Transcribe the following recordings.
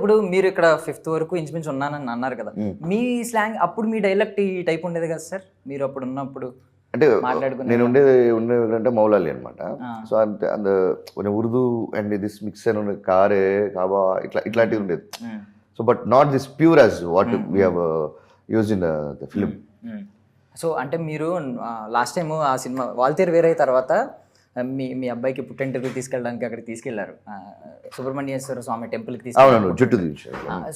ఇప్పుడు మీరు ఇక్కడ 5th వరకు ఇంచుమించు ఉన్నానని అన్నారు కదా, మీ స్లాంగ్ అప్పుడు మీ డైలెక్ట్ ఈ టైప్ ఉండేది కదా సార్ మీరు అప్పుడు ఉన్నప్పుడు అంటే మాట్లాడుకునే నేను ఉండేదంటే మౌలాలి అనమాట. సో అంటే అంత ఉర్దూ అండ్ దిస్ మిక్స్ అని కారే కాబా ఇట్లాంటివి ఉండేది. So but not this pure as what we have use in the film. So అంటే మీరు లాస్ట్ టైం ఆ సినిమా వాల్తేరు వేరే తర్వాత మీ అబ్బాయికి పుట్టెంటుకు తీసుకెళ్ళడానికి అక్కడికి తీసుకెళ్లారు, సుబ్రహ్మణ్యేశ్వర స్వామి టెంపుల్కి అవునవును, జుట్టు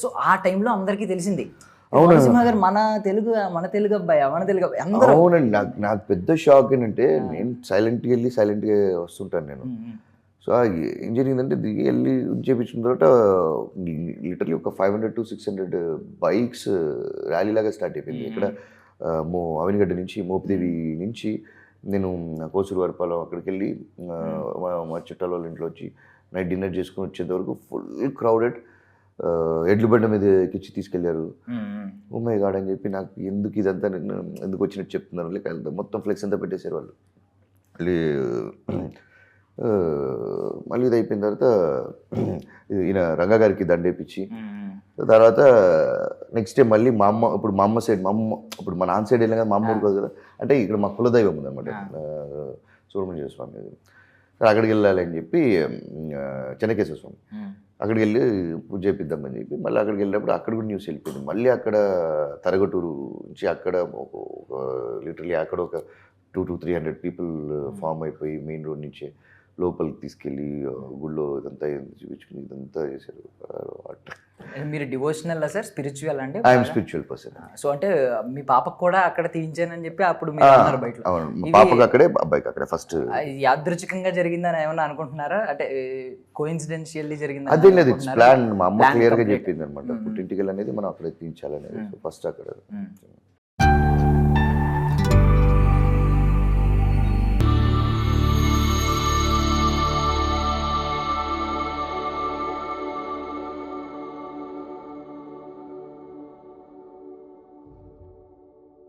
సో ఆ టైంలో అందరికీ తెలిసింది నరసింహ గారు మన తెలుగు అబ్బాయి అందరూ. అవునండి, నాకు పెద్ద షాక్ ఏంటంటే నేను సైలెంట్గా వెళ్ళి సైలెంట్గా వస్తుంటాను నేను. సో ఏం జరిగిందంటే దిగి వెళ్ళి చేపించిన తర్వాత లిటరలీ ఒక 500 to 600 బైక్స్ ర్యాలీ లాగా స్టార్ట్ అయిపోయింది. ఇక్కడ అవినిగడ్డ నుంచి మోపిదేవి నుంచి నేను కోసూరు వరపాలెం అక్కడికి వెళ్ళి మా చుట్టాల వాళ్ళ ఇంట్లో వచ్చి నైట్ డిన్నర్ చేసుకుని వచ్చేంత వరకు ఫుల్ క్రౌడెడ్. ఎడ్లు బండి మీద ఎక్కించి తీసుకెళ్లారు. ఉమ్మై గాడ్ అని చెప్పి నాకు ఎందుకు ఇదంతా ఎందుకు వచ్చినట్టు చెప్తున్నారు లేక మొత్తం ఫ్లెక్స్ అంతా పెట్టేశారు వాళ్ళు. మళ్ళీ ఇది అయిపోయిన తర్వాత ఈయన రంగా గారికి దండేపించి తర్వాత నెక్స్ట్ డే మళ్ళీ మా అమ్మ సైడ్ ఇప్పుడు మా నాన్న సైడ్ వెళ్ళిన కదా, మా అమ్మ ఊరు కాదు కదా, అంటే ఇక్కడ మా కులదైవం ఉందన్నమాట సుబ్రహ్మణ్య స్వామి. అక్కడికి వెళ్ళాలి అని చెప్పి చెన్నకేశ్వర స్వామి అక్కడికి వెళ్ళి పూజ చేపిద్దామని చెప్పి మళ్ళీ అక్కడికి వెళ్ళినప్పుడు అక్కడ కూడా న్యూస్ వెళ్ళిపోయింది. మళ్ళీ అక్కడ తరగటూరు నుంచి అక్కడ లిటరలీ అక్కడ ఒక 200 to 300 పీపుల్ ఫామ్ అయిపోయి మెయిన్ రోడ్ నుంచే లోపలికి తీసుకెళ్ళి గుళ్ళో ఇదంతా చూపించుకుని ఇదంతా చేశారు. మీరు డివోషనల్ సార్, స్పిరిచువల్ అంటే? I'm spiritual person. సో అంటే మీ పాపకు కూడా అక్కడ తీయించానని చెప్పి అప్పుడు మీరు అన్నారు బయట. అవును, పాపకు అక్కడే అబ్బాయికి అక్కడే ఫస్ట్. యాదృచ్ఛికంగా జరిగిందని ఏమన్నా అనుకుంటున్నారా, అంటే కోఇన్సిడెన్షియల్లీ జరిగింది? అదే లేదు, ఇట్స్ ప్లాన్. మా అమ్మ క్లియర్గా చెప్పింది అనమాట, పుట్టింటికి అనేది మనం అక్కడ తీయించాలనేది. ఫస్ట్ అక్కడ